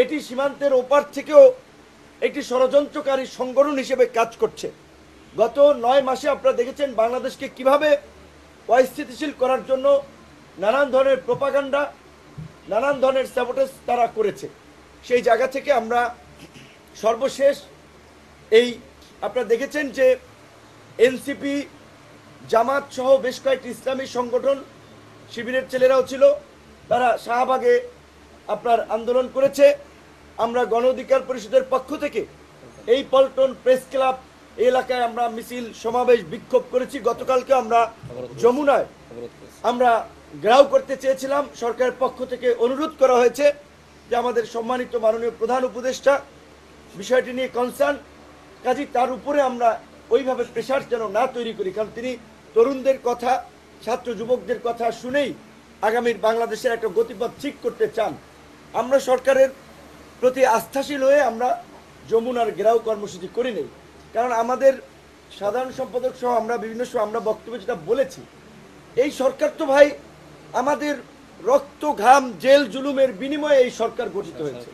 এটি সীমান্তের ওপার থেকেও একটি ষড়যন্ত্রকারী সংগঠন হিসেবে কাজ করছে। গত 9 মাসে আপনারা দেখেছেন বাংলাদেশকে কিভাবে অস্থিতিশীল করার জন্য নানান ধরনের প্রোপাগান্ডা, নানান ধরনের স্যাবোটেজ তারা করেছে। সেই জায়গা থেকে আমরা সর্বশেষ এই আপনারা দেখেছেন যে এনসিপি, জামাত সহ বেশ কয়েকটি ইসলামী সংগঠন, শিবিরের ছেলেরাও ছিল, তারা শাহবাগে আপনার আন্দোলন করেছে। আমরা গণ অধিকার পরিষদের পক্ষ থেকে এই পল্টন প্রেস ক্লাব এলাকায় আমরা মিছিল, সমাবেশ, বিক্ষোভ করেছি। গতকালকে আমরা যমুনায় আমরা ঘেরাও করতে চেয়েছিলাম। সরকারের পক্ষ থেকে অনুরোধ করা হয়েছে যে আমাদের সম্মানিত মাননীয় প্রধান উপদেষ্টা বিষয়টি নিয়ে কনসার্ন, কাজী তার উপরে আমরা ওইভাবে প্রেশার যেন না তৈরি করি, কারণ তিনি তরুণদের কথা, ছাত্র যুবকদের কথা শুনেই আগামীর বাংলাদেশের একটা গতিপথ ঠিক করতে চান। আমরা সরকারের প্রতি আস্থাশীল হয়ে আমরা যমুনার ঘেরাও কর্মসূচি করি নাই, কারণ আমাদের সাধারণ সম্পাদক সহ আমরা বিভিন্ন সময় আমরা বক্তব্য যেটা বলেছি, এই সরকার তো ভাই আমাদের রক্ত, ঘাম, জেল জুলুমের বিনিময়ে এই সরকার গঠিত হয়েছে।